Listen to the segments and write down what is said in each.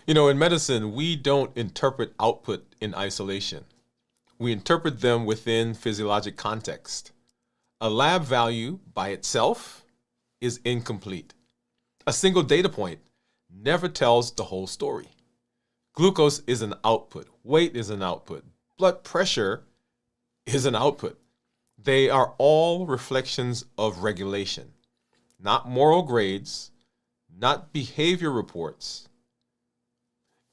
You know, in medicine, we don't interpret output in isolation. We interpret them within physiologic context. A lab value by itself is incomplete. A single data point never tells the whole story. Glucose is an output. Weight is an output. Blood pressure is an output. They are all reflections of regulation, not moral grades, not behavior reports.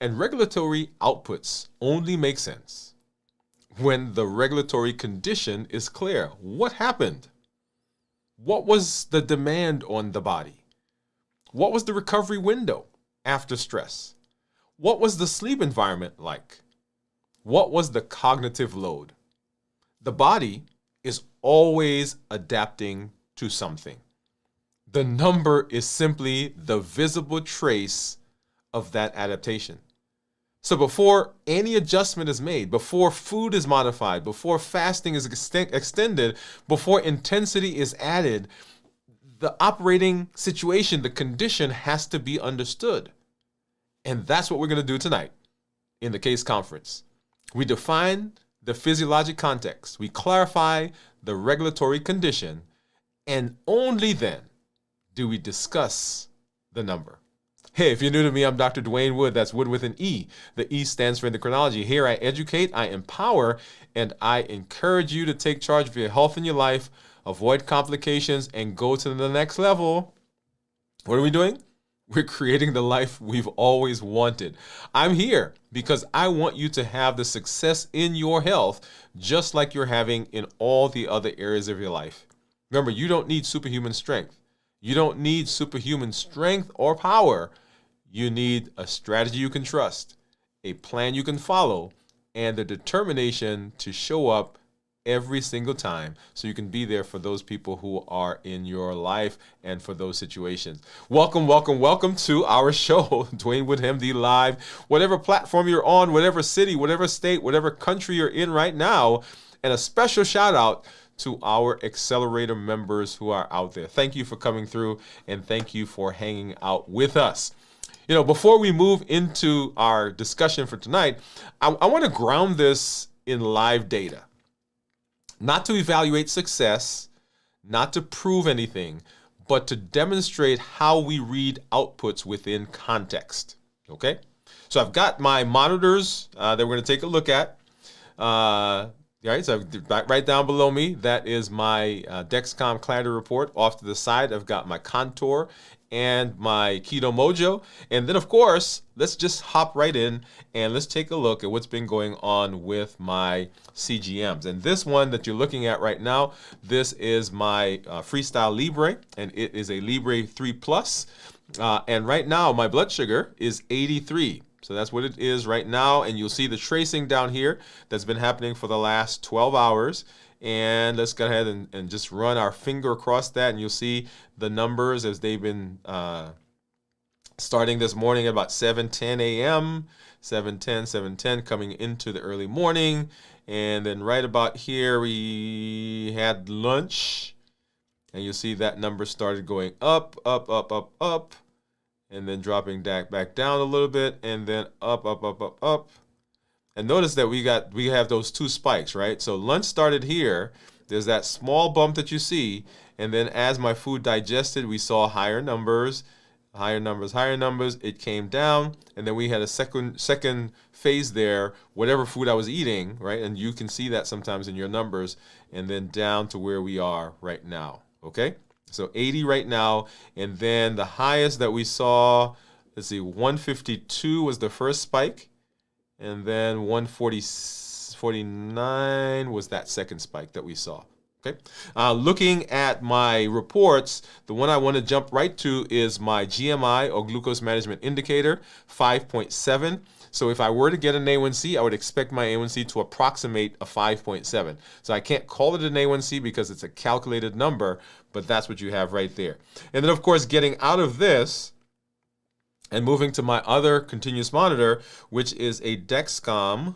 And regulatory outputs only make sense when the regulatory condition is clear. What happened? What was the demand on the body? What was the recovery window after stress? What was the sleep environment like? What was the cognitive load? The body is always adapting to something. The number is simply the visible trace of that adaptation. So before any adjustment is made, before food is modified, before fasting is extended, before intensity is added, the operating situation, the condition has to be understood. And that's what we're going to do tonight in the case conference. We define the physiologic context. We clarify the regulatory condition, and only then do we discuss the number. Hey, if you're new to me, I'm Dr. Dwain Woode. That's Woode with an E. The E stands for endocrinology. Here I educate, I empower, and I encourage you to take charge of your health and your life, avoid complications, and go to the next level. What are we doing? We're creating the life we've always wanted. I'm here because I want you to have the success in your health just like you're having in all the other areas of your life. Remember, you don't need superhuman strength. You don't need superhuman strength or power. You need a strategy you can trust, a plan you can follow, and the determination to show up every single time so you can be there for those people who are in your life and for those situations. Welcome, welcome, welcome to our show, Dwain with MD Live. Whatever platform you're on, whatever city, whatever state, whatever country you're in right now, and a special shout out to our accelerator members who are out there. Thank you for coming through, and thank you for hanging out with us. You know, before we move into our discussion for tonight, I want to ground this in live data. Not to evaluate success, not to prove anything, but to demonstrate how we read outputs within context. Okay? So I've got my monitors that we're going to take a look at. All right, so right down below me, that is my Dexcom Clarity Report. Off to the side, I've got my Contour and my Keto Mojo. And then, of course, let's just hop right in and let's take a look at what's been going on with my CGMs. And this one that you're looking at right now, this is my Freestyle Libre, and it is a Libre 3 Plus. And right now, my blood sugar is 83. So that's what it is right now. And you'll see the tracing down here that's been happening for the last 12 hours. And let's go ahead and just run our finger across that. And you'll see the numbers as they've been starting this morning at about 7:10 a.m., 7:10 coming into the early morning. And then right about here, we had lunch. And you'll see that number started going up, up, up, up, up. And then dropping back down a little bit, and then up, up, up, up, up. And notice that we have those two spikes, right? So lunch started here. There's that small bump that you see, and then as my food digested, we saw higher numbers. It came down, and then we had a second phase there, whatever food I was eating, right? And you can see that sometimes in your numbers, and then down to where we are right now, okay? So 80 right now, and then the highest that we saw, let's see, 152 was the first spike, and then 149 was that second spike that we saw. Okay. Looking at my reports, the one I want to jump right to is my GMI, or glucose management indicator, 5.7. So if I were to get an A1C, I would expect my A1C to approximate a 5.7. So I can't call it an A1C because it's a calculated number, but that's what you have right there. And then, of course, getting out of this and moving to my other continuous monitor, which is a Dexcom,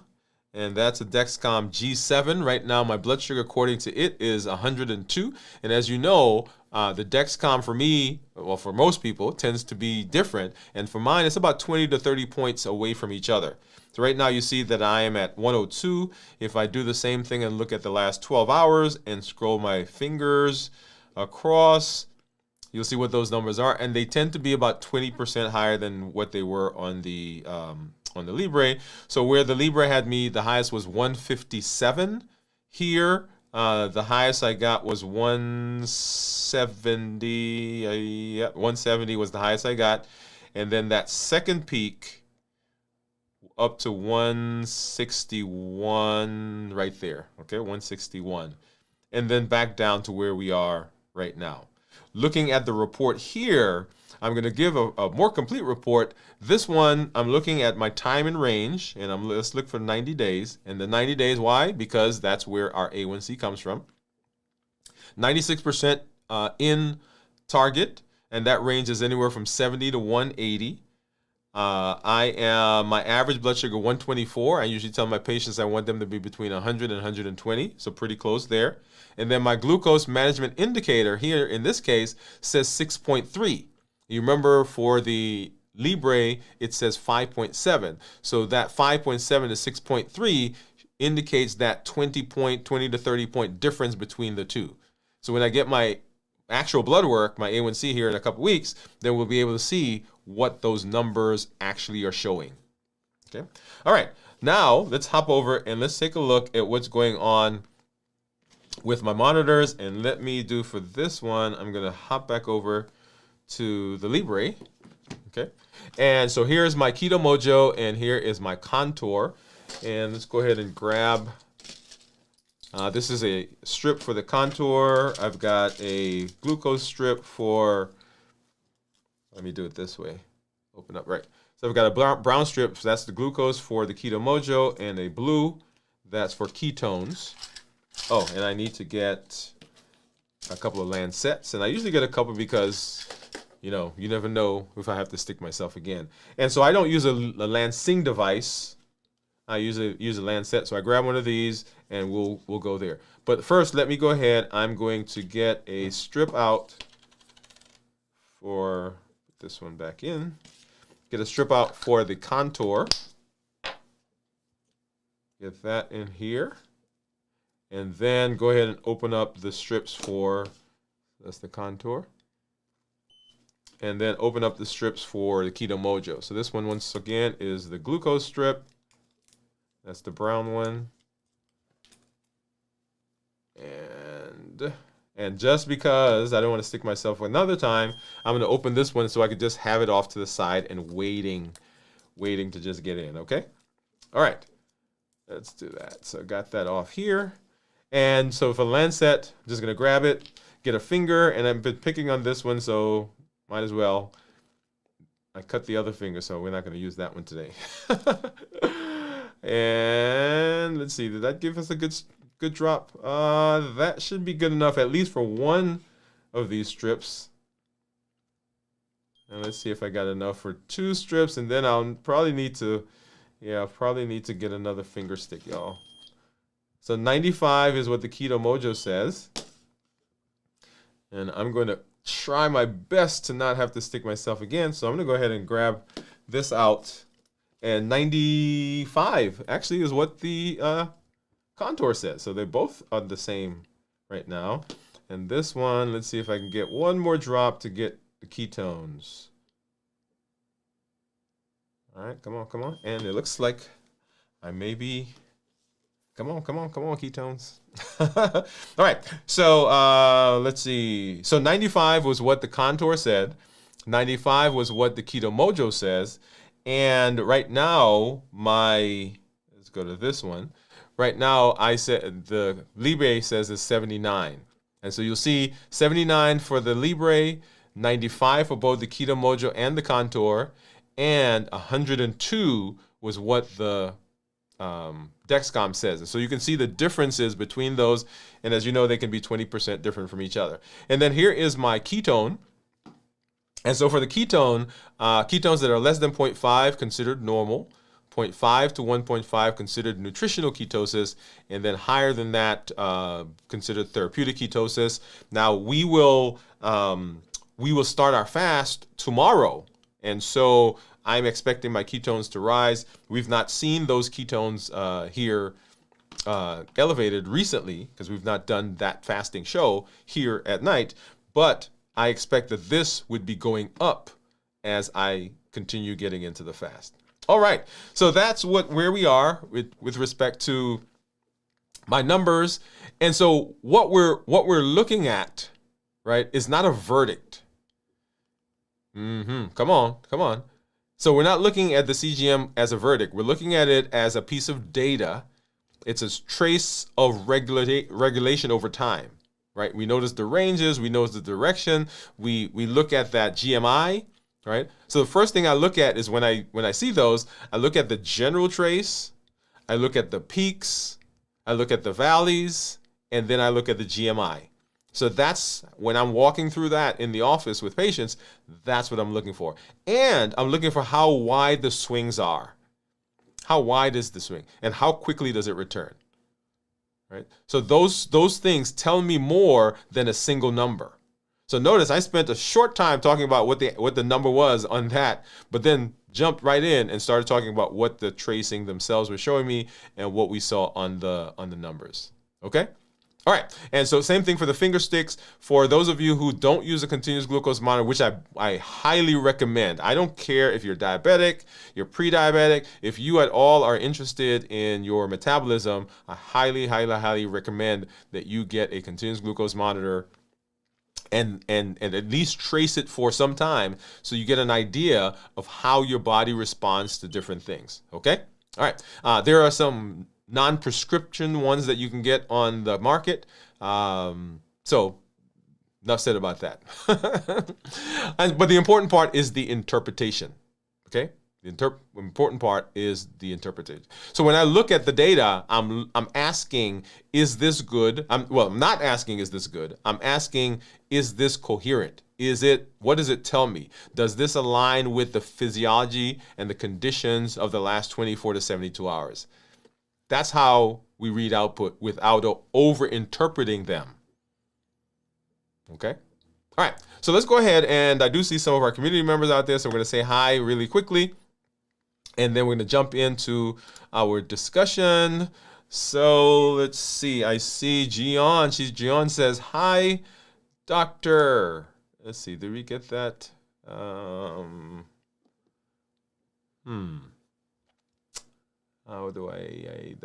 and that's a Dexcom G7. Right now, my blood sugar, according to it, is 102. And as you know, the Dexcom for me, well, for most people, tends to be different. And for mine, it's about 20 to 30 points away from each other. So right now, you see that I am at 102. If I do the same thing and look at the last 12 hours and scroll my fingers across, you'll see what those numbers are. And they tend to be about 20% higher than what they were on the Libre. So where the Libre had me, the highest was 157. Here, the highest I got was 170. Yeah, 170 was the highest I got. And then that second peak up to 161 right there. Okay, 161. And then back down to where we are right now. Looking at the report here, I'm going to give a more complete report. This one, I'm looking at my time in range, and let's look for 90 days. And the 90 days, why? Because that's where our A1C comes from. 96% in target, and that range is anywhere from 70 to 180. My average blood sugar 124. I usually tell my patients I want them to be between 100 and 120, so pretty close there. And then my glucose management indicator here in this case says 6.3. You remember for the Libre, it says 5.7. So that 5.7 to 6.3 indicates that 20 to 30 point difference between the two. So when I get my actual blood work, my A1C here in a couple weeks, then we'll be able to see what those numbers actually are showing. Okay. All right. Now let's hop over and let's take a look at what's going on with my monitors. And let me do for this one, I'm going to hop back over to the Libre. Okay. And so here's my Keto Mojo and here is my Contour. And let's go ahead and grab, this is a strip for the Contour. I've got a glucose strip for, let me do it this way. Open up, right. So I've got a brown strip, so that's the glucose for the Keto Mojo, and a blue, that's for ketones. Oh, and I need to get a couple of Lancets, and I usually get a couple because, you know, you never know if I have to stick myself again. And so I don't use a Lancing device. I usually use a Lancet, so I grab one of these and we'll go there. But first, let me go ahead. I'm going to get a strip out for, put this one back in. Get a strip out for the Contour. Get that in here. And then go ahead and open up the strips for, that's the Contour. And then open up the strips for the Keto Mojo. So this one, once again, is the glucose strip. That's the brown one. And just because I don't want to stick myself another time, I'm going to open this one so I could just have it off to the side and waiting to just get in, okay? All right, let's do that. So I got that off here. And so for Lancet, I'm just going to grab it, get a finger, and I've been picking on this one, so might as well. I cut the other finger, so we're not going to use that one today. And let's see, did that give us a good drop? That should be good enough, at least for one of these strips. And let's see if I got enough for 2 strips, and then I'll probably need to, get another finger stick, y'all. So 95 is what the Keto Mojo says. And I'm going to try my best to not have to stick myself again. So I'm going to go ahead and grab this out. And 95 actually is what the Contour says. So they both are the same right now. And this one, let's see if I can get one more drop to get the ketones. All right, come on. And it looks like I may be, come on, ketones. All right, so let's see. So 95 was what the Contour said. 95 was what the Keto Mojo says. And right now, let's go to this one. Right now, I said the Libre says it's 79. And so you'll see 79 for the Libre, 95 for both the Keto Mojo and the Contour, and 102 was what the Dexcom says. And so you can see the differences between those. And as you know, they can be 20% different from each other. And then here is my ketone. And so for the ketone, ketones that are less than 0.5 considered normal, 0.5 to 1.5 considered nutritional ketosis, and then higher than that considered therapeutic ketosis. Now we will start our fast tomorrow, and so I'm expecting my ketones to rise. We've not seen those ketones here elevated recently because we've not done that fasting show here at night, but I expect that this would be going up as I continue getting into the fast. All right, so that's where we are with respect to my numbers. And so what we're looking at, right, is not a verdict. Come on. So we're not looking at the CGM as a verdict. We're looking at it as a piece of data. It's a trace of regulation over time, right? We notice the ranges, we notice the direction, we look at that GMI, right? So the first thing I look at is when I see those, I look at the general trace, I look at the peaks, I look at the valleys, and then I look at the GMI. So that's when I'm walking through that in the office with patients, that's what I'm looking for. And I'm looking for how wide the swings are. How wide is the swing? And how quickly does it return? Right? So those things tell me more than a single number. So notice I spent a short time talking about what the number was on that, but then jumped right in and started talking about what the tracing themselves were showing me and what we saw on the numbers. Okay? All right, and so same thing for the finger sticks. For those of you who don't use a continuous glucose monitor, which I highly recommend. I don't care if you're diabetic, you're pre-diabetic. If you at all are interested in your metabolism, I highly recommend that you get a continuous glucose monitor and at least trace it for some time so you get an idea of how your body responds to different things, okay? All right, there are some non-prescription ones that you can get on the market. So enough said about that. But the important part is the interpretation, okay? The important part is the interpretation. So when I look at the data, I'm asking, is this good? I'm not asking, is this good? I'm asking, is this coherent? What does it tell me? Does this align with the physiology and the conditions of the last 24 to 72 hours? That's how we read output without over-interpreting them. Okay? All right, so let's go ahead, and I do see some of our community members out there, so we're going to say hi really quickly, and then we're going to jump into our discussion. So let's see. I see Gian. Gian says, hi, doctor. Let's see. Did we get that? How do I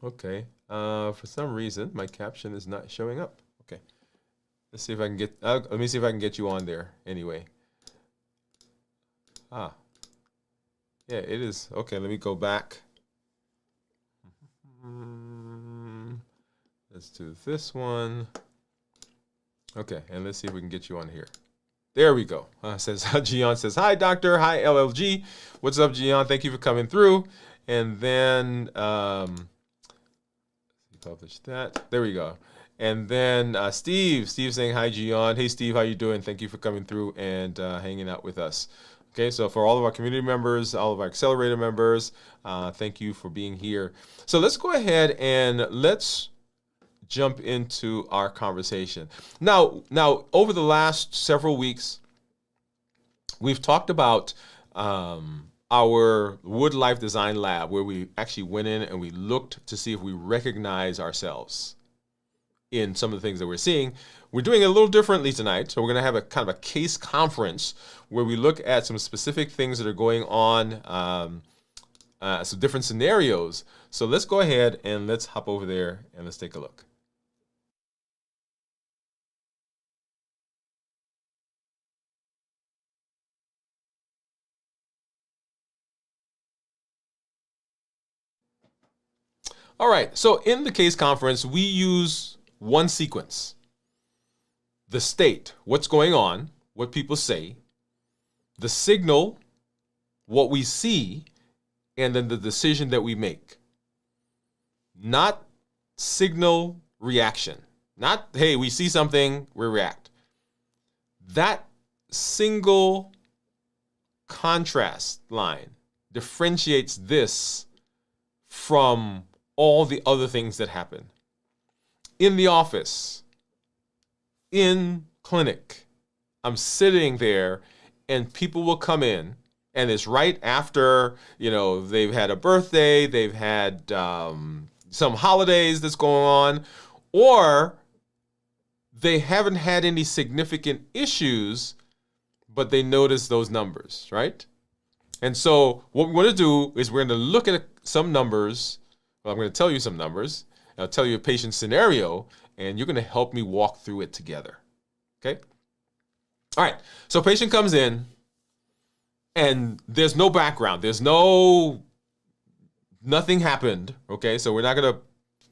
Okay. For some reason, my caption is not showing up. Okay. Let's see if I can get. Let me see if I can get you on there. Anyway. Yeah, it is. Okay, let me go back. Let's do this one. Okay, and let's see if we can get you on here. There we go. Gian says, hi, doctor. Hi, LLG. What's up, Gian? Thank you for coming through. And then, publish that. There we go. And then Steve saying, hi, Gian. Hey, Steve, how you doing? Thank you for coming through and hanging out with us. Okay, so for all of our community members, all of our accelerator members, thank you for being here. So let's go ahead and let's jump into our conversation. Now, over the last several weeks, we've talked about our Woode Life Design Lab, where we actually went in and we looked to see if we recognize ourselves in some of the things that we're seeing. We're doing it a little differently tonight. So we're going to have a kind of a case conference where we look at some specific things that are going on, some different scenarios. So let's go ahead and let's hop over there and let's take a look. All right, so in the case conference, we use one sequence. The state, what's going on, what people say, the signal, what we see, and then the decision that we make. Not signal reaction. Not, hey, we see something, we react. That single contrast line differentiates this from all the other things that happen. In the office, in clinic, I'm sitting there and people will come in, and it's right after, they've had a birthday, they've had some holidays that's going on, or they haven't had any significant issues, but they notice those numbers, right? And so what we're going to do is we're going to look at some numbers. Well, I'm going to tell you some numbers. I'll tell you a patient scenario, and you're going to help me walk through it together. Okay? All right. So patient comes in, and there's no background. There's nothing happened. Okay? So we're not going to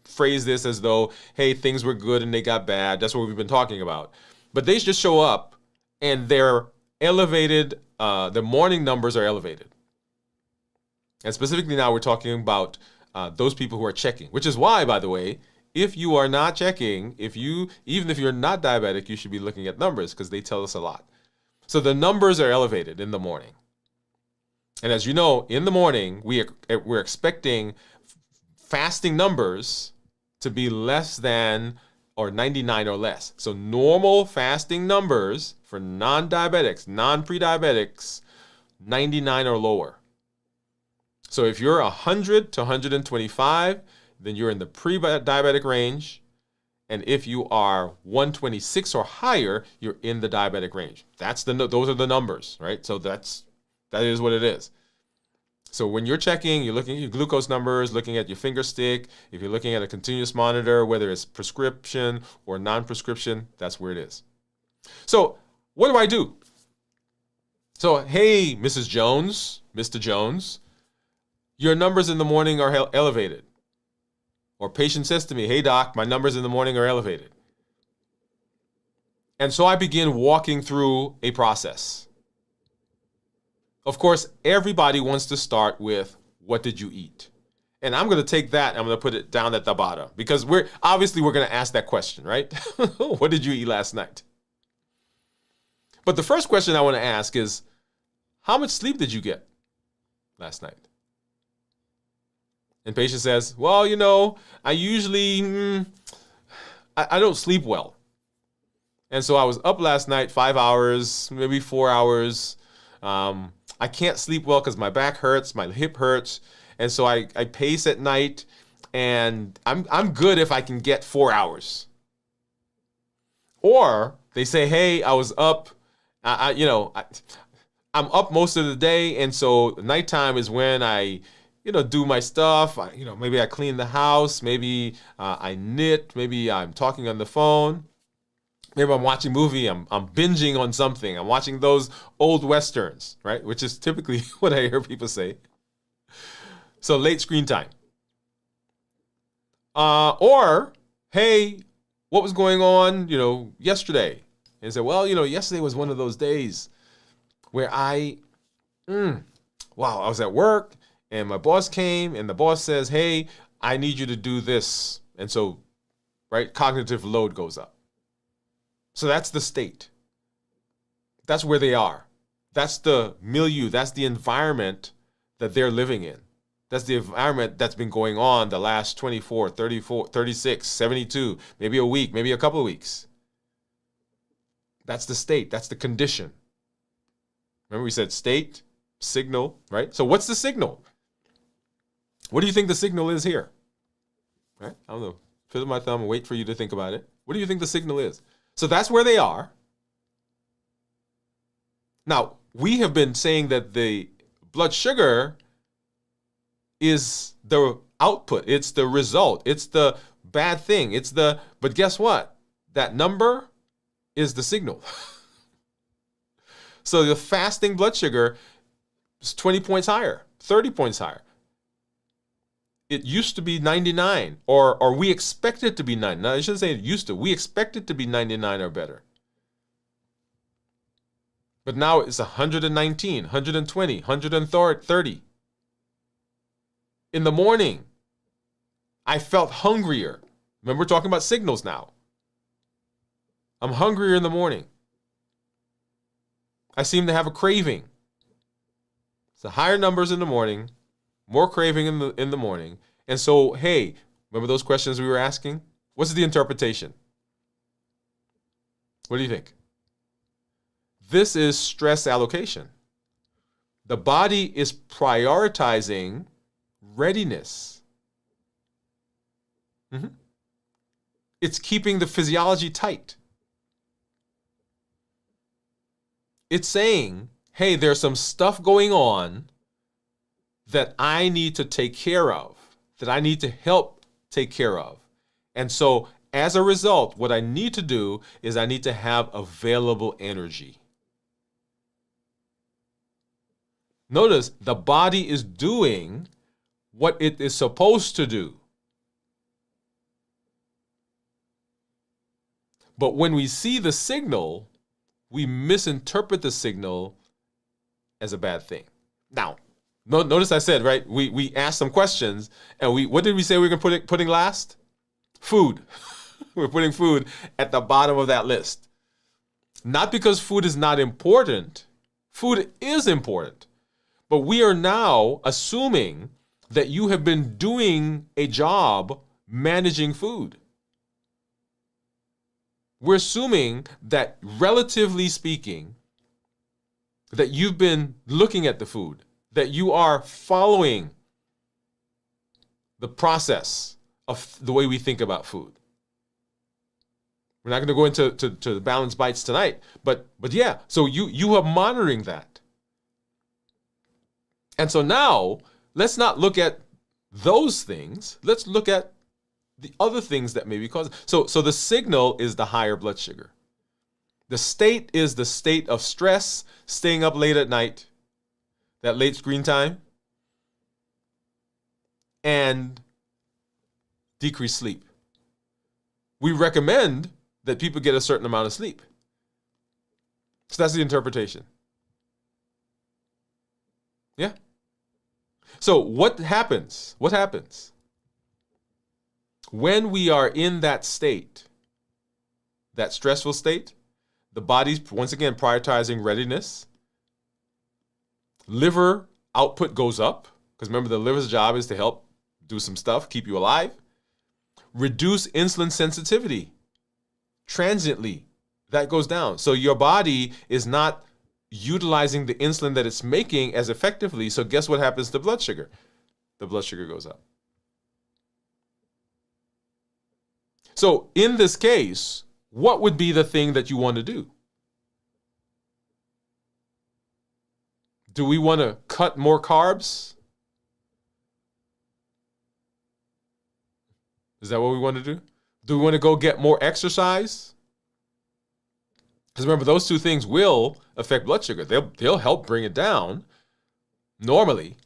phrase this as though, hey, things were good and they got bad. That's what we've been talking about. But they just show up, and they're elevated. The morning numbers are elevated. And specifically now we're talking about those people who are checking, which is why, by the way, if you are not checking, even if you're not diabetic, you should be looking at numbers because they tell us a lot. So the numbers are elevated in the morning. And as you know, in the morning, we're expecting fasting numbers to be less than or 99 or less. So normal fasting numbers for non-diabetics, non-pre-diabetics, 99 or lower. So if you're 100 to 125, then you're in the pre-diabetic range. And if you are 126 or higher, you're in the diabetic range. Those are the numbers, right? So that is what it is. So when you're checking, you're looking at your glucose numbers, looking at your finger stick. If you're looking at a continuous monitor, whether it's prescription or non-prescription, that's where it is. So what do I do? So, hey, Mrs. Jones, Mr. Jones, your numbers in the morning are elevated. Or patient says to me, hey, doc, my numbers in the morning are elevated. And so I begin walking through a process. Of course, everybody wants to start with, what did you eat? And I'm going to take that and I'm going to put it down at the bottom because we're going to ask that question, right? What did you eat last night? But the first question I want to ask is, how much sleep did you get last night? And patient says, well, I usually, I don't sleep well. And so I was up last night 5 hours, maybe 4 hours. I can't sleep well because my back hurts, my hip hurts. And so I pace at night, and I'm good if I can get 4 hours. Or they say, hey, I was up, I'm up most of the day. And so nighttime is when I do my stuff. Maybe I clean the house. Maybe I knit. Maybe I'm talking on the phone. Maybe I'm watching a movie. I'm binging on something. I'm watching those old Westerns, right? Which is typically what I hear people say. So late screen time. Or, hey, what was going on, yesterday? And say, well, yesterday was one of those days where I was at work and my boss came and the boss says, hey, I need you to do this. And so, right, cognitive load goes up. So that's the state. That's where they are. That's the milieu. That's the environment that they're living in. That's the environment that's been going on the last 24, 34, 36, 72, maybe a week, maybe a couple of weeks. That's the state. That's the condition. Remember we said state, signal, right? So what's the signal? What do you think the signal is here? Right? I don't know. Fiddle my thumb and wait for you to think about it. What do you think the signal is? So that's where they are. Now, we have been saying that the blood sugar is the output. It's the result. It's the bad thing. But guess what? That number is the signal. So the fasting blood sugar is 20 points higher, 30 points higher. It used to be 99, or we expect it to be 99. No, I shouldn't say it used to. We expect it to be 99 or better. But now it's 119, 120, 130. In the morning, I felt hungrier. Remember, we're talking about signals now. I'm hungrier in the morning. I seem to have a craving. So higher numbers in the morning, more craving in the morning. And so, hey, remember those questions we were asking? What's the interpretation? What do you think? This is stress allocation. The body is prioritizing readiness. It's keeping the physiology tight. It's saying, hey, there's some stuff going on that I need to take care of, that I need to help take care of. And so as a result, what I need to do is I need to have available energy. Notice the body is doing what it is supposed to do. But when we see the signal, we misinterpret the signal as a bad thing. Now, notice I said, right, we asked some questions, and what did we say we were putting last? Food. We're putting food at the bottom of that list. Not because food is not important. Food is important. But we are now assuming that you have been doing a job managing food. We're assuming that, relatively speaking, that you've been looking at the food, that you are following the process of the way we think about food. We're not going to go into the balanced bites tonight, but yeah, so you are monitoring that. And so now, let's not look at those things. Let's look at the other things that may be causing. So the signal is the higher blood sugar. The state is the state of stress, staying up late at night, that late screen time, and decreased sleep. We recommend that people get a certain amount of sleep. So that's the interpretation. Yeah. So what happens? What happens? When we are in that state, that stressful state, the body's once again prioritizing readiness. Liver output goes up, because remember the liver's job is to help do some stuff, keep you alive. Reduce insulin sensitivity. Transiently, that goes down. So your body is not utilizing the insulin that it's making as effectively. So guess what happens to blood sugar? The blood sugar goes up. So in this case, what would be the thing that you want to do? Do we want to cut more carbs? Is that what we want to do? Do we want to go get more exercise? Because remember, those two things will affect blood sugar. They'll help bring it down normally.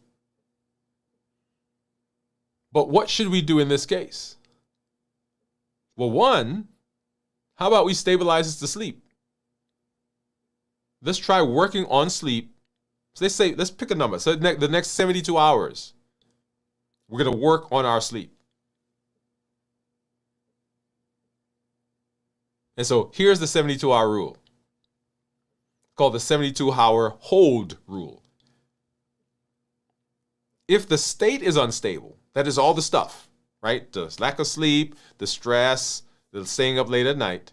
But what should we do in this case? Well, one, how about we stabilize the sleep? Let's try working on sleep. So let's pick a number. So the next 72 hours, we're going to work on our sleep. And so here's the 72-hour rule, called the 72-hour hold rule. If the state is unstable, that is all the stuff, right? The lack of sleep, the stress, the staying up late at night,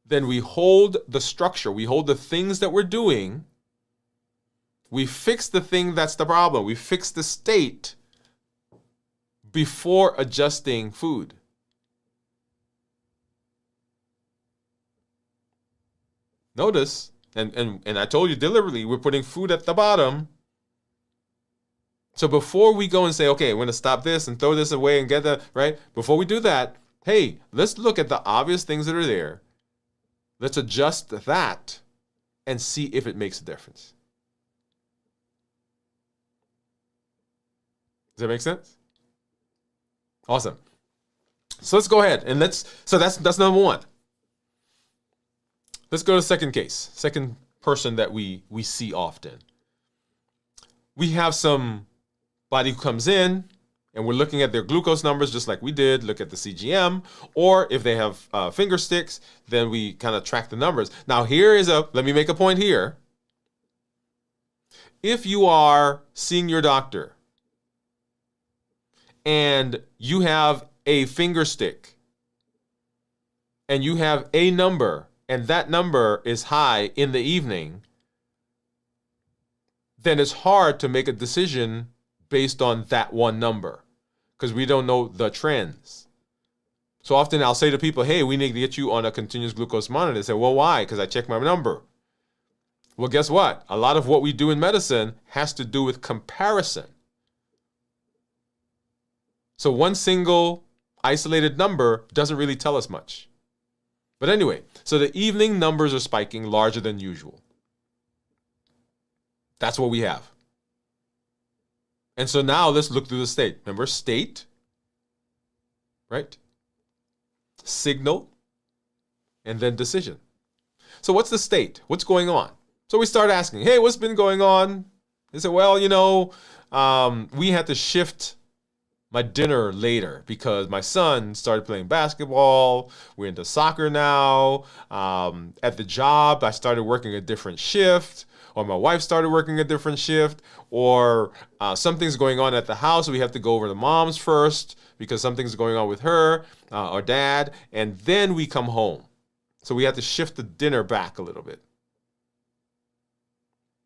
then we hold the structure, we hold the things that we're doing, we fix the thing that's the problem, we fix the state before adjusting food. Notice, and I told you deliberately, we're putting food at the bottom. So before we go and say, okay, we're going to stop this and throw this away and get that, right? Before we do that, hey, let's look at the obvious things that are there. Let's adjust that and see if it makes a difference. Does that make sense? Awesome. So let's go ahead and so that's number one. Let's go to the second case, second person that we see often. We have somebody who comes in and we're looking at their glucose numbers just like we did, look at the CGM, or if they have finger sticks, then we kind of track the numbers. Now let me make a point here. if you are seeing your doctor and you have a finger stick and you have a number and that number is high in the evening, then it's hard to make a decision based on that one number because we don't know the trends. So often I'll say to people, hey, we need to get you on a continuous glucose monitor. They say, well, why? Because I checked my number. Well, guess what? A lot of what we do in medicine has to do with comparison. So one single isolated number doesn't really tell us much. But anyway, so the evening numbers are spiking larger than usual. That's what we have. And so now let's look through the state. Remember, state, right? Signal, and then decision. So what's the state? What's going on? So we start asking, hey, what's been going on? They say, well, we had to shift my dinner later because my son started playing basketball. We're into soccer now. At the job, I started working a different shift, or my wife started working a different shift, or something's going on at the house. We have to go over to mom's first because something's going on with her or dad, and then we come home. So we have to shift the dinner back a little bit.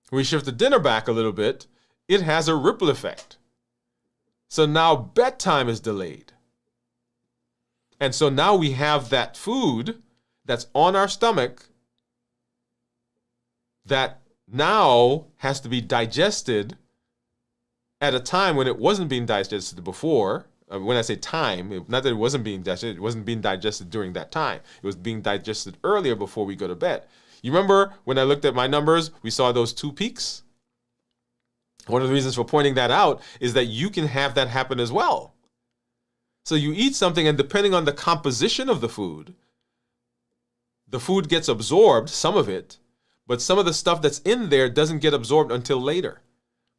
When we shift the dinner back a little bit, it has a ripple effect. So now bedtime is delayed. And so now we have that food that's on our stomach that now has to be digested at a time when it wasn't being digested before. When I say time, not that it wasn't being digested, it wasn't being digested during that time. It was being digested earlier before we go to bed. You remember when I looked at my numbers, we saw those 2 peaks? One of the reasons for pointing that out is that you can have that happen as well. So you eat something, and depending on the composition of the food gets absorbed, some of it, but some of the stuff that's in there doesn't get absorbed until later,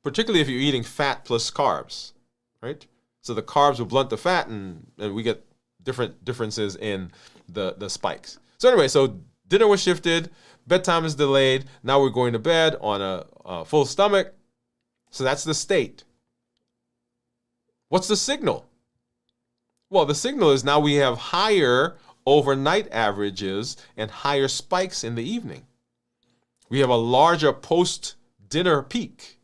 particularly if you're eating fat plus carbs, right? So the carbs will blunt the fat, and we get different differences in the spikes. So anyway, so dinner was shifted, bedtime is delayed, now we're going to bed on a full stomach. So that's the state. What's the signal? Well, the signal is now we have higher overnight averages and higher spikes in the evening. We have a larger post-dinner peak.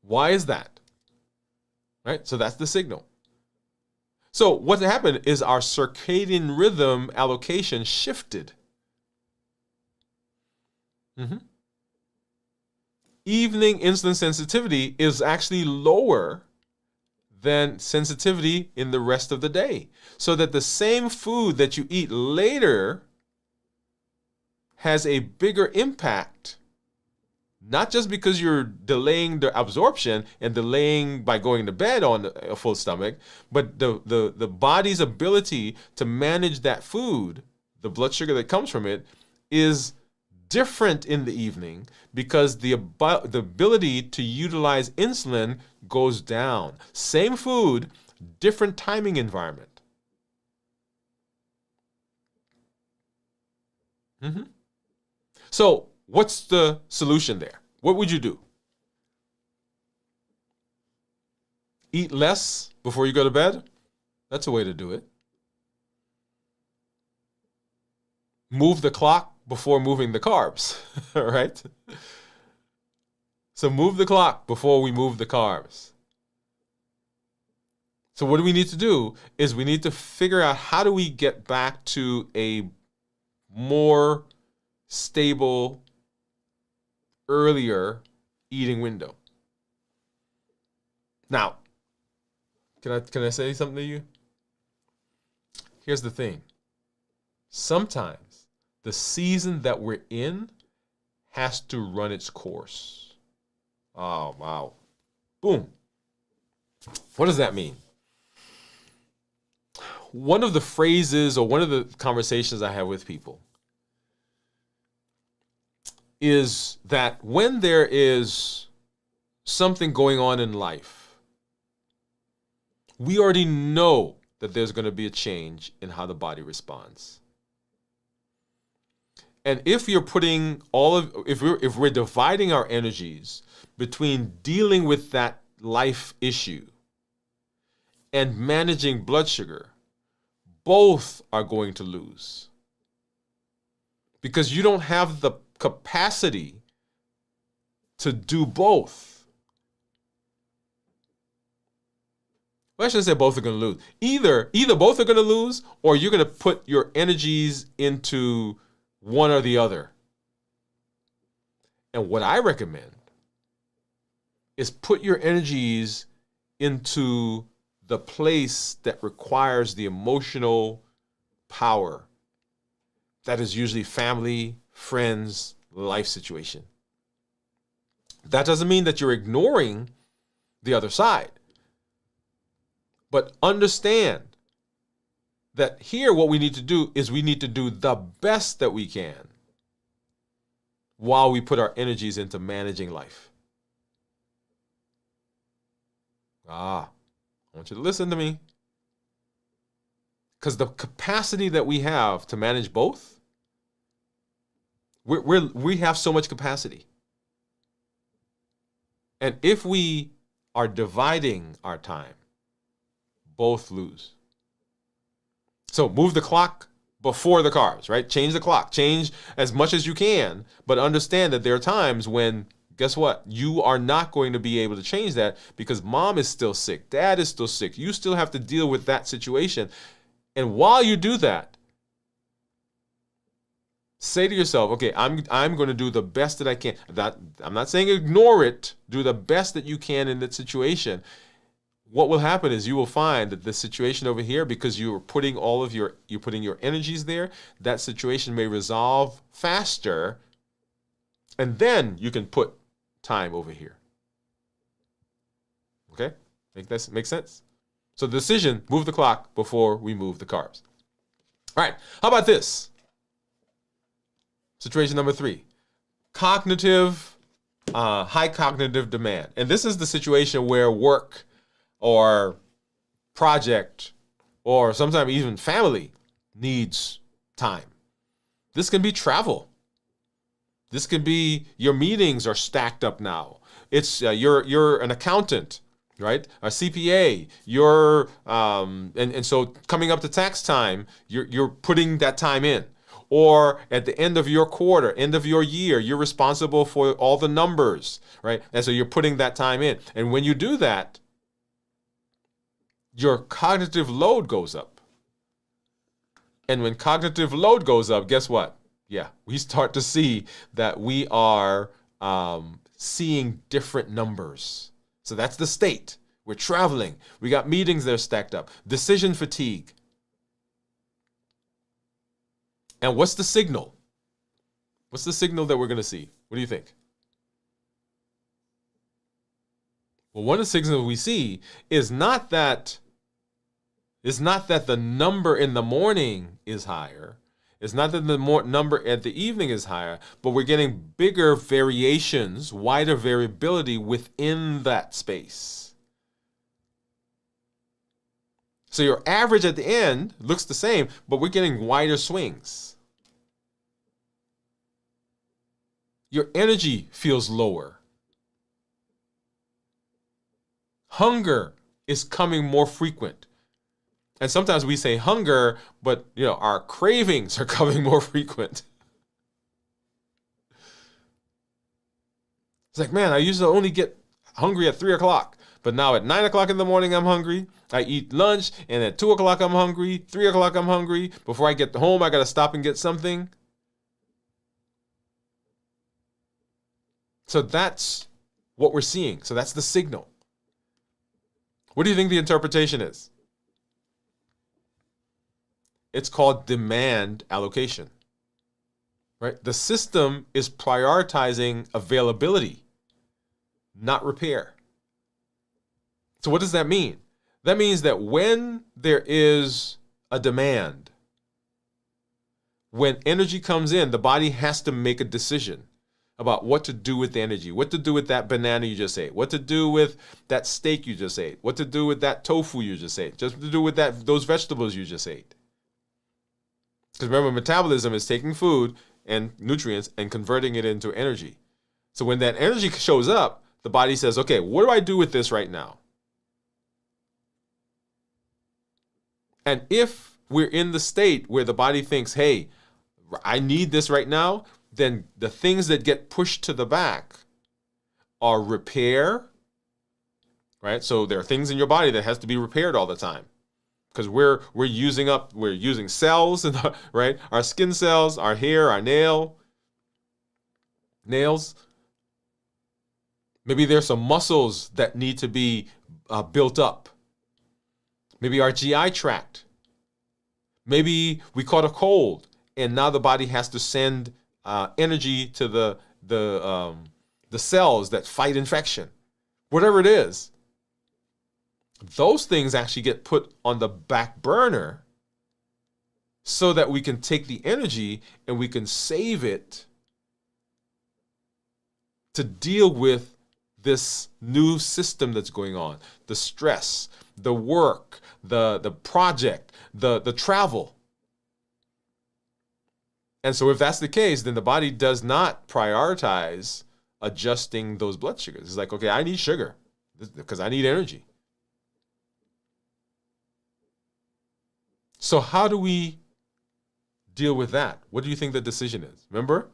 Why is that? Right? So that's the signal. So what happened is our circadian rhythm allocation shifted. Evening insulin sensitivity is actually lower than sensitivity in the rest of the day. So that the same food that you eat later has a bigger impact, not just because you're delaying the absorption and delaying by going to bed on a full stomach, but the body's ability to manage that food, the blood sugar that comes from it, is different in the evening because the ability to utilize insulin goes down. Same food, different timing environment. So what's the solution there? What would you do? Eat less before you go to bed? That's a way to do it. Move the clock before moving the carbs, right? So move the clock before we move the carbs. So what do we need to do is we need to figure out how do we get back to a more stable, earlier eating window. Now, can I say something to you? Here's the thing. Sometimes the season that we're in has to run its course. Oh, wow. Boom. What does that mean? One of the phrases or one of the conversations I have with people is that when there is something going on in life, we already know that there's going to be a change in how the body responds. And if if we're dividing our energies between dealing with that life issue and managing blood sugar, both are going to lose. Because you don't have the capacity to do both. Well, I shouldn't say both are going to lose. Either both are going to lose, or you're going to put your energies into one or the other. And what I recommend is put your energies into the place that requires the emotional power. That is usually family, friends, life situation. That doesn't mean that you're ignoring the other side. But understand that here what we need to do is we need to do the best that we can while we put our energies into managing life. I want you to listen to me. Because the capacity that we have to manage both, we have so much capacity. And if we are dividing our time, both lose. So move the clock before the carbs, right? Change the clock. Change as much as you can, but understand that there are times when, guess what? You are not going to be able to change that because mom is still sick. Dad is still sick. You still have to deal with that situation. And while you do that, say to yourself, okay, I'm going to do the best that I can. I'm not saying ignore it. Do the best that you can in that situation. What will happen is you will find that the situation over here, because you're putting your energies there, that situation may resolve faster, and then you can put time over here. Okay? Make sense? So the decision, move the clock before we move the carbs. All right, how about this? Situation number 3, high cognitive demand. And this is the situation where work or project or sometimes even family needs time. This can be travel. This can be your meetings are stacked up now. It's you're an accountant, right? A CPA. You're and so coming up to tax time, you're putting that time in. Or at the end of your quarter, end of your year, you're responsible for all the numbers, right? And so you're putting that time in. And when you do that, your cognitive load goes up. And when cognitive load goes up, guess what? Yeah, we start to see that we are seeing different numbers. So that's the state. We're traveling. We got meetings that are stacked up. Decision fatigue. And what's the signal? What's the signal that we're going to see? What do you think? Well, one of the signals we see is not that the number in the morning is higher. It's not that the number at the evening is higher, but we're getting bigger variations, wider variability within that space. So your average at the end looks the same, but we're getting wider swings. Your energy feels lower. Hunger is coming more frequent. And sometimes we say hunger, but our cravings are coming more frequent. It's like, man, I used to only get hungry at 3 o'clock. But now at 9 o'clock in the morning, I'm hungry. I eat lunch, and at 2 o'clock, I'm hungry. 3 o'clock, I'm hungry. Before I get home, I got to stop and get something. So that's what we're seeing. So that's the signal. What do you think the interpretation is? It's called demand allocation, right? The system is prioritizing availability, not repair. So what does that mean? That means that when there is a demand, when energy comes in, the body has to make a decision about what to do with the energy, what to do with that banana you just ate, what to do with that steak you just ate, what to do with that tofu you just ate, just to do with those vegetables you just ate. Because remember, metabolism is taking food and nutrients and converting it into energy. So when that energy shows up, the body says, okay, what do I do with this right now? And if we're in the state where the body thinks, hey, I need this right now, then the things that get pushed to the back are repair, right? So there are things in your body that has to be repaired all the time because we're using cells, and right? Our skin cells, our hair, our nails. Maybe there's some muscles that need to be built up. Maybe our GI tract. Maybe we caught a cold, and now the body has to send energy to the cells that fight infection. Whatever it is, those things actually get put on the back burner so that we can take the energy and we can save it to deal with this new system that's going on, the stress, the work, the project, the travel. And so if that's the case, then the body does not prioritize adjusting those blood sugars. It's like, okay, I need sugar because I need energy. So how do we deal with that? What do you think the decision is? Remember?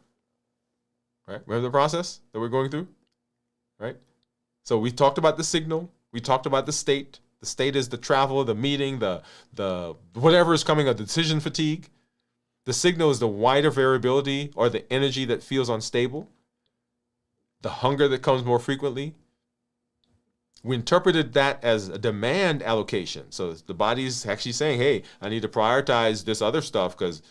Right? Remember the process that we're going through? Right? So we talked about the signal. We talked about the state. The state is the travel, the meeting, the whatever is coming, a decision fatigue. The signal is the wider variability or the energy that feels unstable. The hunger that comes more frequently. We interpreted that as a demand allocation. So the body's actually saying, hey, I need to prioritize this other stuff because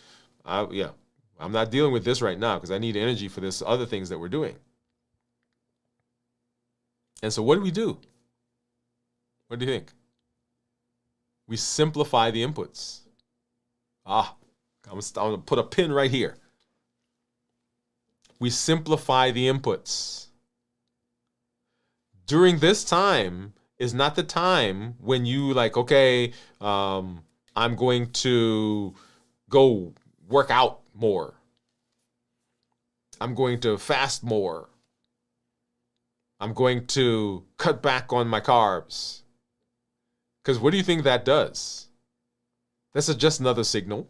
I'm not dealing with this right now because I need energy for this other things that we're doing. And so what do? What do you think? We simplify the inputs. I'm going to put a pin right here. We simplify the inputs. During this time is not the time when you like, okay, I'm going to go work out more. I'm going to fast more. I'm going to cut back on my carbs. Because what do you think that does? That's just another signal.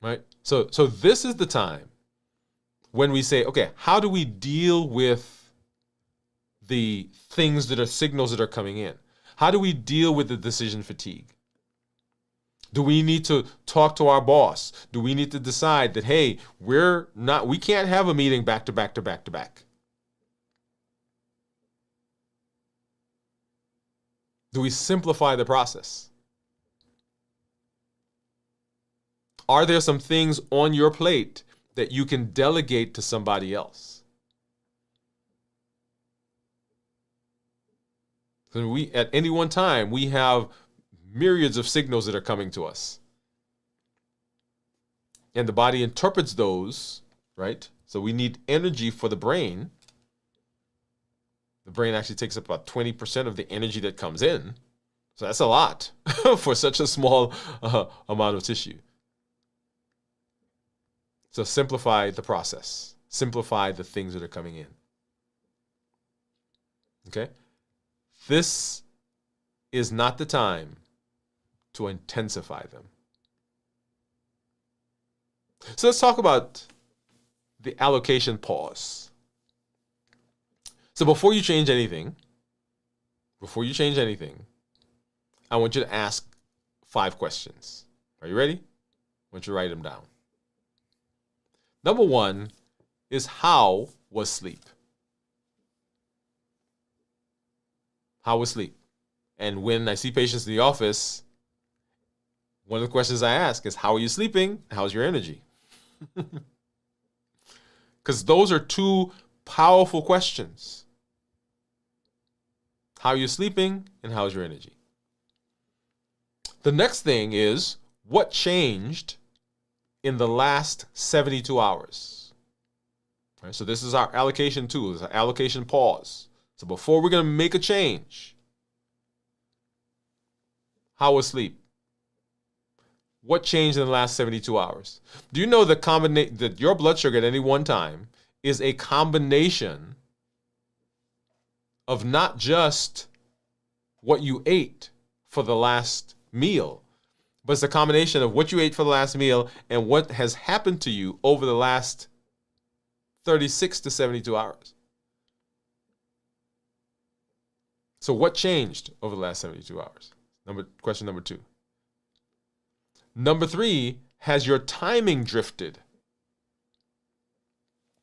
Right? So this is the time when we say, okay, how do we deal with the things that are signals that are coming in? How do we deal with the decision fatigue? Do we need to talk to our boss? Do we need to decide that, hey, we can't have a meeting back to back to back to back? Do we simplify the process? Are there some things on your plate that you can delegate to somebody else? So at any one time, we have myriads of signals that are coming to us. And the body interprets those, right? So we need energy for the brain. The brain actually takes up about 20% of the energy that comes in. So that's a lot for such a small amount of tissue. So simplify the process. Simplify the things that are coming in. Okay? This is not the time to intensify them. So let's talk about the allocation pause. So before you change anything, I want you to ask 5 questions. Are you ready? I want you to write them down. Number 1 is, how was sleep? How was sleep? And when I see patients in the office, one of the questions I ask is, how are you sleeping? How's your energy? Because those are 2 powerful questions. How are you sleeping and how's your energy? The next thing is, what changed in the last 72 hours? Right, so this is our allocation tool, it's our allocation pause. So before we're going to make a change, how was sleep? What changed in the last 72 hours? Do you know that your blood sugar at any one time is a combination of not just what you ate for the last meal, but it's a combination of what you ate for the last meal and what has happened to you over the last 36 to 72 hours. So what changed over the last 72 hours? Question number 2. Number 3, has your timing drifted?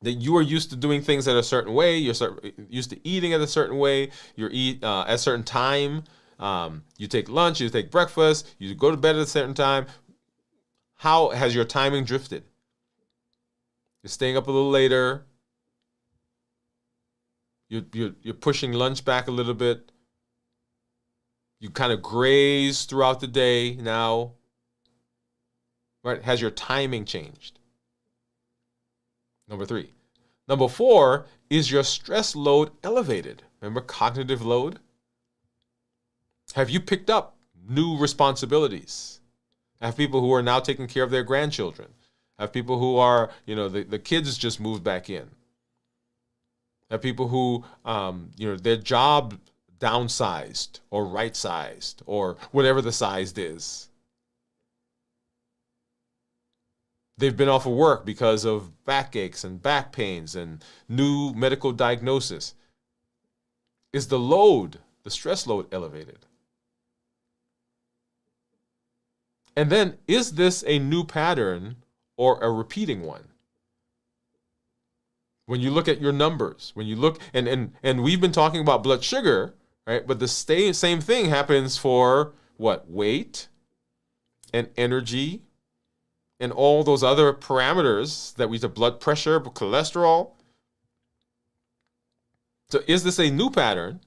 That you are used to doing things at a certain way, you're used to eating at a certain way, you eat at a certain time, you take lunch, you take breakfast, you go to bed at a certain time. How has your timing drifted? You're staying up a little later. You're pushing lunch back a little bit. You kind of graze throughout the day now. Right? Has your timing changed? Number 3. Number 4, is your stress load elevated? Remember cognitive load? Have you picked up new responsibilities? I have people who are now taking care of their grandchildren. I have people who are, the kids just moved back in. I have people who, their job downsized or right-sized or whatever the size is. They've been off of work because of backaches and back pains and new medical diagnosis. Is the stress load elevated? And then, is this a new pattern or a repeating one? When you look at your numbers, when you look, and we've been talking about blood sugar, right? But the same thing happens for what? Weight and energy and all those other parameters that we do, blood pressure, cholesterol. So is this a new pattern?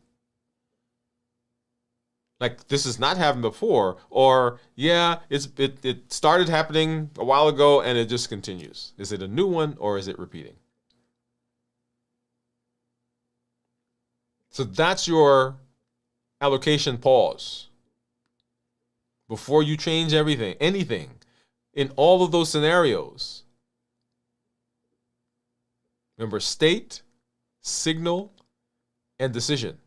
Like this has not happened before, or it started happening a while ago and it just continues. Is it a new one or is it repeating? So that's your allocation pause. Before you change anything, in all of those scenarios, remember state, signal, and decision.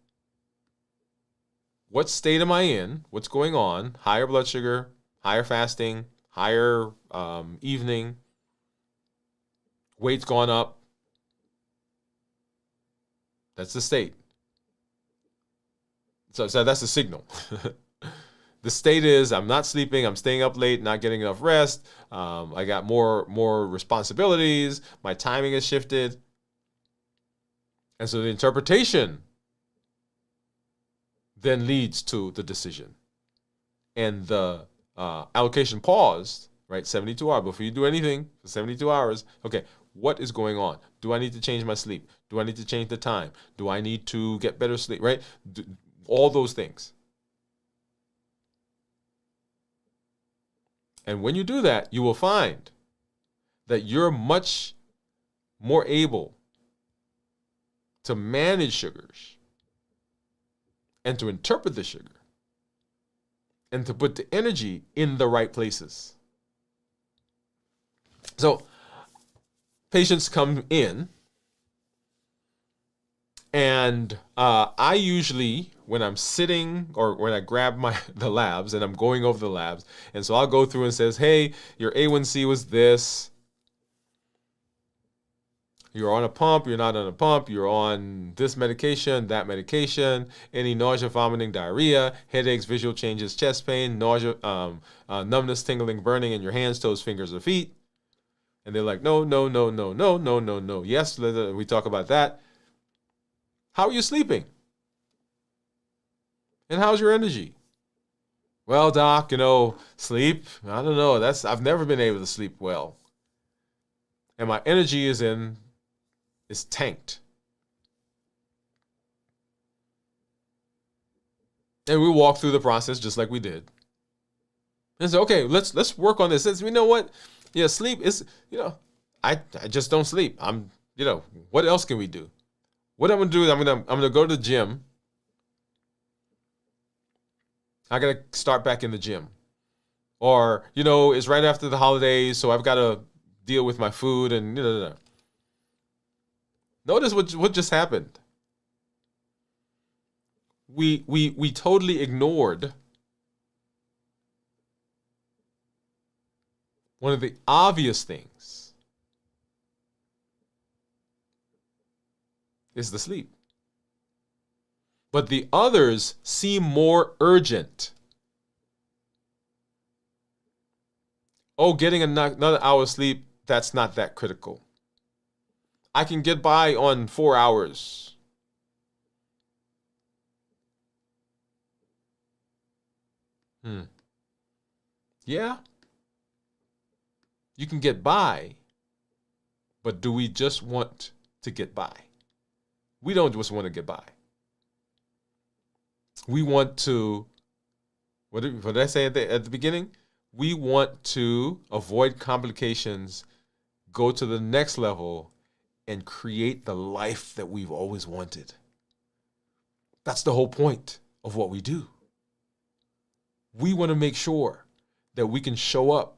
What state am I in? What's going on? Higher blood sugar, higher fasting, higher evening, weight's gone up. That's the state. So that's the signal. The state is I'm not sleeping, I'm staying up late, not getting enough rest. I got more responsibilities. My timing has shifted. And so the interpretation then leads to the decision. And the allocation pause, right, 72 hours, before you do anything for 72 hours, okay, what is going on? Do I need to change my sleep? Do I need to change the time? Do I need to get better sleep, right? All those things. And when you do that, you will find that you're much more able to manage sugars and to interpret the sugar and to put the energy in the right places. So patients come in and I usually, when I'm sitting or when I grab the labs and I'm going over the labs, and so I'll go through and says, hey, your A1C was this. You're on a pump, you're not on a pump, you're on this medication, that medication, any nausea, vomiting, diarrhea, headaches, visual changes, chest pain, nausea, numbness, tingling, burning in your hands, toes, fingers, or feet. And they're like, no. Yes, we talk about that. How are you sleeping? And how's your energy? Well, doc, sleep, I don't know. I've never been able to sleep well. And my energy is tanked. And we walk through the process just like we did. And say, okay, let's work on this. You know what? Yeah, sleep is, I just don't sleep. What else can we do? What I'm gonna do is I'm gonna go to the gym. I gotta start back in the gym. Or, it's right after the holidays, so I've got to deal with my food and Notice what just happened. We totally ignored one of the obvious things is the sleep. But the others seem more urgent. Oh, getting another hour of sleep, that's not that critical. I can get by on 4 hours. Yeah, you can get by, but do we just want to get by? We don't just want to get by. We want to, what did I say at the beginning? We want to avoid complications, go to the next level, and create the life that we've always wanted. That's the whole point of what we do. We want to make sure that we can show up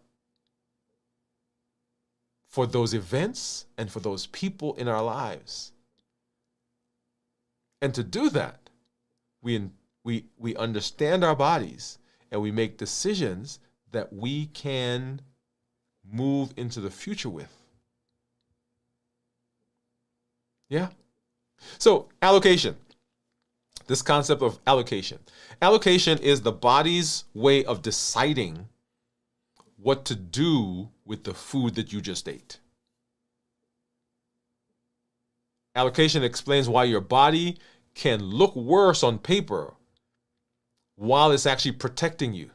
for those events and for those people in our lives. And to do that, we understand our bodies and we make decisions that we can move into the future with. Yeah. So allocation. This concept of allocation. Allocation is the body's way of deciding what to do with the food that you just ate. Allocation explains why your body can look worse on paper while it's actually protecting you.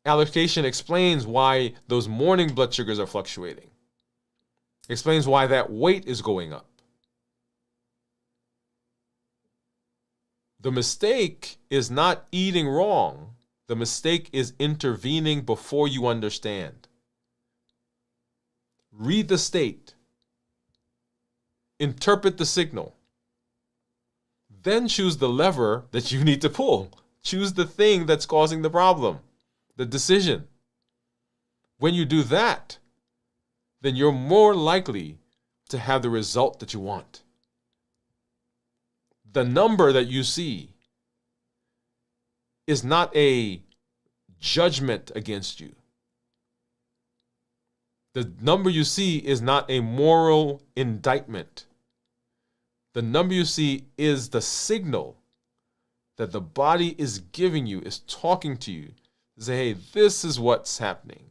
Allocation explains why those morning blood sugars are fluctuating. Explains why that weight is going up. The mistake is not eating wrong. The mistake is intervening before you understand. Read the state. Interpret the signal. Then choose the lever that you need to pull. Choose the thing that's causing the problem, the decision. When you do that, then you're more likely to have the result that you want. The number that you see is not a judgment against you. The number you see is not a moral indictment. The number you see is the signal that the body is giving you, is talking to you. Say, hey, this is what's happening.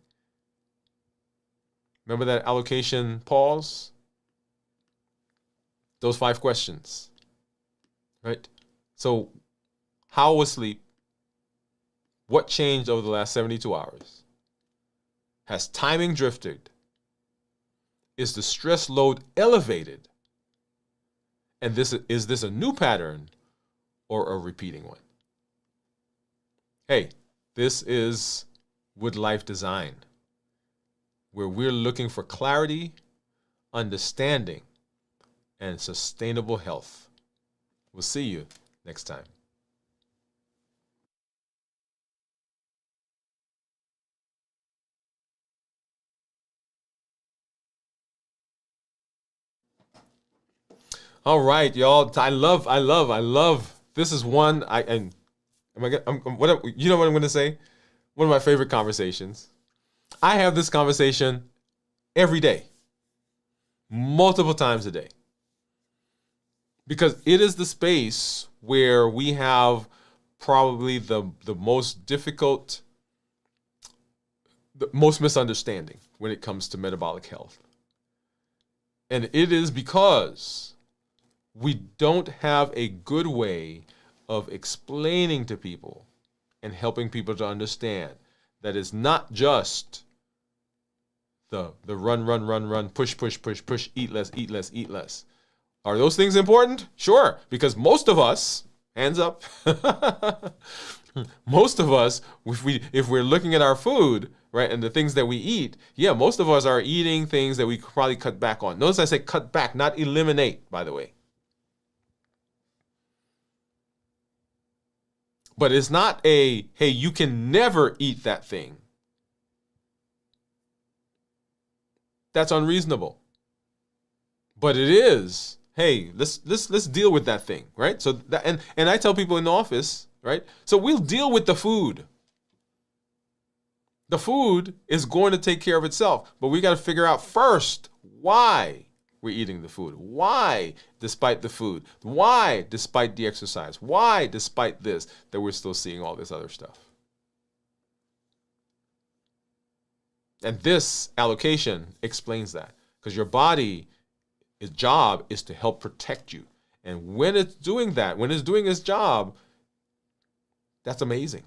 Remember that allocation pause? Those 5 questions. Right? So, how was sleep? What changed over the last 72 hours? Has timing drifted? Is the stress load elevated? And is this a new pattern or a repeating one? Hey, this is Woode Life Design, where we're looking for clarity, understanding, and sustainable health. We'll see you next time. All right, y'all. I love. This is one. You know what I'm going to say? One of my favorite conversations. I have this conversation every day, multiple times a day, because it is the space where we have probably the most difficult, the most misunderstanding when it comes to metabolic health. And it is because we don't have a good way of explaining to people and helping people to understand that it's not just the run, push, eat less. Are those things important? Sure, because most of us, hands up, most of us, if we're looking at our food, right, and the things that we eat, yeah, most of us are eating things that we could probably cut back on. Notice I say cut back, not eliminate, by the way. But it's not a, hey, you can never eat that thing. That's unreasonable. But it is, hey, let's deal with that thing, right? So that, and I tell people in the office, right? So we'll deal with the food. The food is going to take care of itself, but we got to figure out first why we're eating the food. Why, despite the food? Why, despite the exercise? Why, despite this, that we're still seeing all this other stuff? And this allocation explains that, because your body, its job is to help protect you. And when it's doing that, when it's doing its job, that's amazing.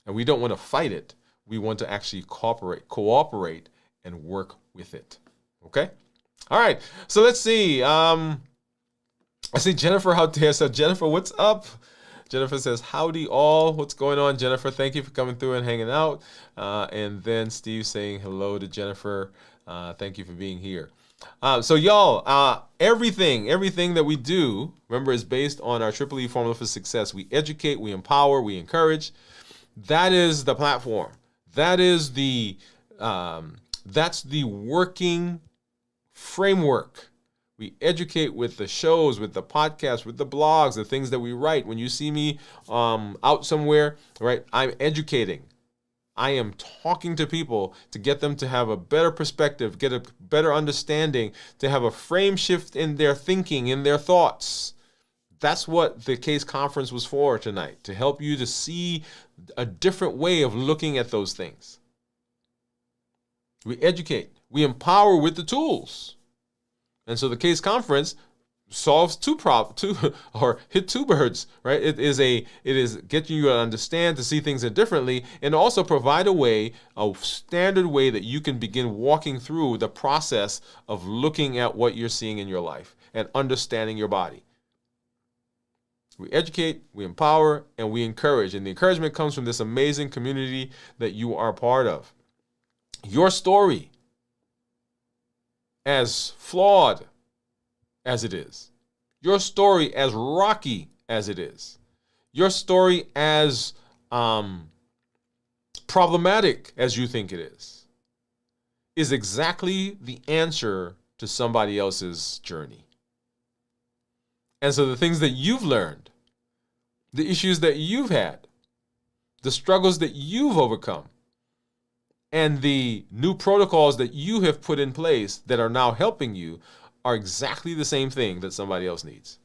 And we don't want to fight it. We want to actually cooperate and work with it. Okay? All right. So let's see. I see Jennifer out there. So Jennifer, what's up? Jennifer says, howdy all. What's going on, Jennifer? Thank you for coming through and hanging out. And then Steve saying hello to Jennifer. Thank you for being here. So y'all, everything that we do, remember, is based on our Triple E formula for success. We educate, we empower, we encourage. That is the platform. That is that's the working framework. We educate with the shows, with the podcasts, with the blogs, the things that we write. When you see me out somewhere, right, I'm educating. I am talking to people to get them to have a better perspective, get a better understanding, to have a frame shift in their thinking, in their thoughts. That's what the case conference was for tonight, to help you to see a different way of looking at those things. We educate, we empower with the tools. And so the case conference solves hit two birds, right? It is getting you to understand, to see things differently, and also provide a standard way that you can begin walking through the process of looking at what you're seeing in your life and understanding your body. We educate, we empower, and we encourage. And the encouragement comes from this amazing community that you are a part of. Your story, as flawed as it is, your story as rocky as it is, your story as problematic as you think it is exactly the answer to somebody else's journey. And so the things that you've learned, the issues that you've had, the struggles that you've overcome, and the new protocols that you have put in place that are now helping you are exactly the same thing that somebody else needs.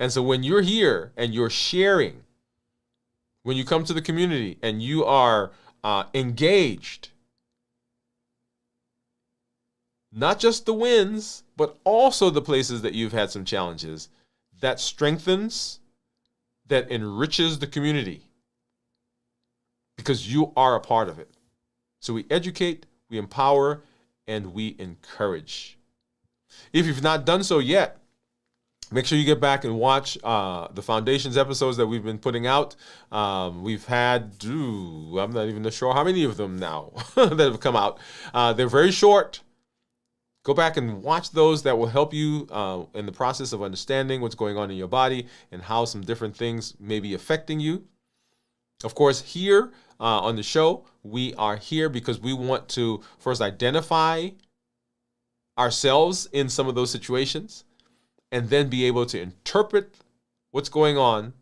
And so when you're here and you're sharing, when you come to the community and you are engaged, not just the wins, but also the places that you've had some challenges, that strengthens, that enriches the community, because you are a part of it. So we educate, we empower, and we encourage. If you've not done so yet, make sure you get back and watch the Foundations episodes that we've been putting out. We've had, I'm not even sure how many of them now that have come out. They're very short. Go back and watch those. That will help you in the process of understanding what's going on in your body and how some different things may be affecting you. Of course, here on the show, we are here because we want to first identify ourselves in some of those situations and then be able to interpret what's going on.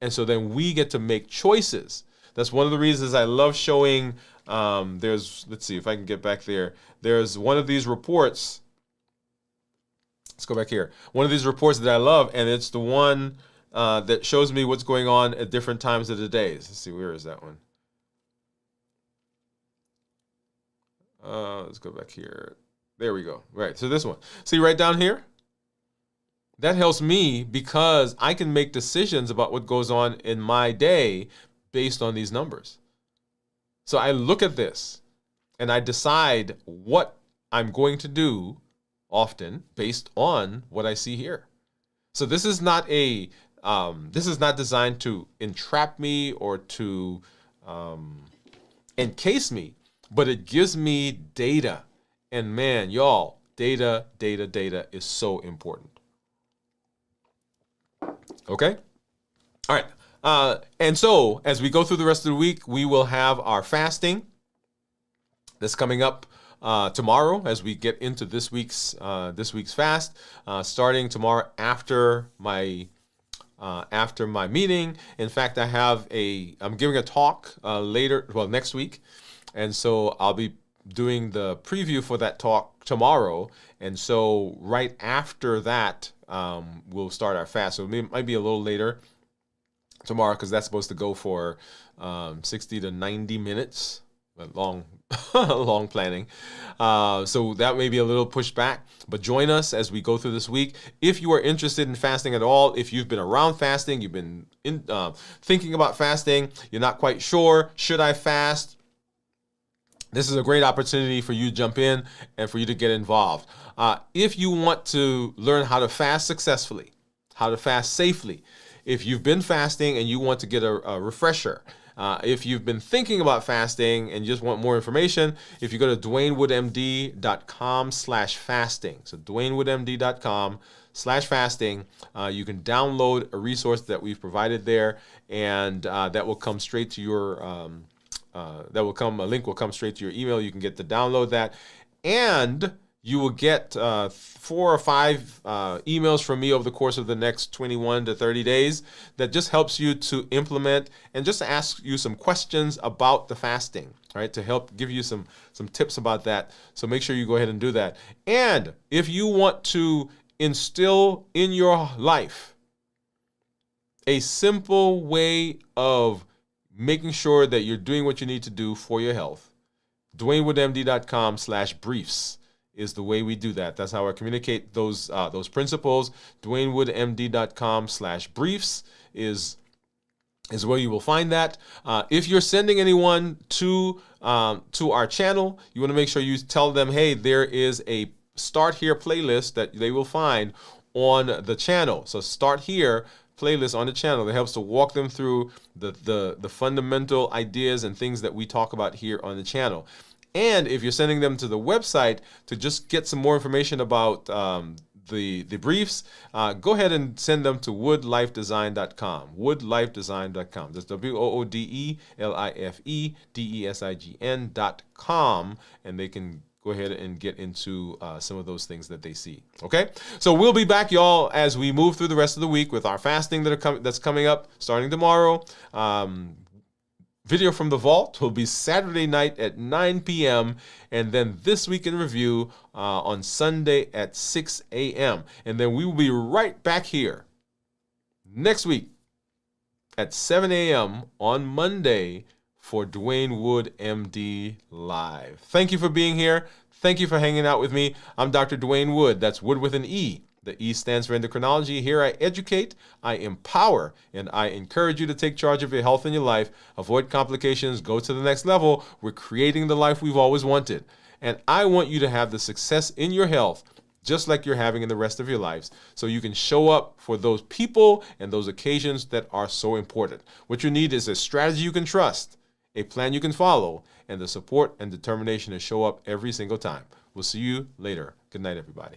And so then we get to make choices. That's one of the reasons I love showing. Let's see if I can get back there. There's one of these reports. Let's go back here. One of these reports that I love, and it's the one that shows me what's going on at different times of the days. Let's see, where is that one? Let's go back here. There we go. Right, so this one. See right down here? That helps me because I can make decisions about what goes on in my day based on these numbers. So I look at this and I decide what I'm going to do often based on what I see here. So this is not designed to entrap me or to encase me, but it gives me data. And man, y'all, data is so important. Okay? All right. And so as we go through the rest of the week, we will have our fasting that's coming up tomorrow as we get into this week's fast, starting tomorrow after my meeting. In fact, I'm giving a talk next week, and so I'll be doing the preview for that talk tomorrow. And so right after that, we'll start our fast. So it might be a little later tomorrow because that's supposed to go for 60 to 90 minutes. Long, long planning. So that may be a little pushed back, but join us as we go through this week. If you are interested in fasting at all, if you've been around fasting, you've been thinking about fasting, you're not quite sure, should I fast? This is a great opportunity for you to jump in and for you to get involved. If you want to learn how to fast successfully, how to fast safely, if you've been fasting and you want to get a refresher, if you've been thinking about fasting and just want more information, if you go to dwainwoodemd.com/fasting, so dwainwoodemd.com/fasting, you can download a resource that we've provided there, and that will come straight to your a link will come straight to your email. You can get to download that, and you will get 4 or 5 emails from me over the course of the next 21 to 30 days that just helps you to implement and just to ask you some questions about the fasting, right? To help give you some tips about that. So make sure you go ahead and do that. And if you want to instill in your life a simple way of making sure that you're doing what you need to do for your health, dwainwoodemd.com/briefs is the way we do that. That's how I communicate those principles. dwainwoodemd.com/briefs is where you will find that. If you're sending anyone to our channel, you want to make sure you tell them, hey, there is a Start Here playlist that they will find on the channel. So Start Here playlist on the channel that helps to walk them through the fundamental ideas and things that we talk about here on the channel. And if you're sending them to the website to just get some more information about the briefs, go ahead and send them to woodelifedesign.com. woodelifedesign.com. That's woodelifedesign.com, and they can go ahead and get into some of those things that they see. Okay? So we'll be back, y'all, as we move through the rest of the week with our fasting that's coming up starting tomorrow. Video from the Vault will be Saturday night at 9 p.m. and then This Week in Review on Sunday at 6 a.m. And then we will be right back here next week at 7 a.m. on Monday for Dwain Wood, MD Live. Thank you for being here. Thank you for hanging out with me. I'm Dr. Dwain Wood. That's Wood with an E. The E stands for endocrinology. Here I educate, I empower, and I encourage you to take charge of your health and your life, avoid complications, go to the next level. We're creating the life we've always wanted. And I want you to have the success in your health just like you're having in the rest of your lives, so you can show up for those people and those occasions that are so important. What you need is a strategy you can trust, a plan you can follow, and the support and determination to show up every single time. We'll see you later. Good night, everybody.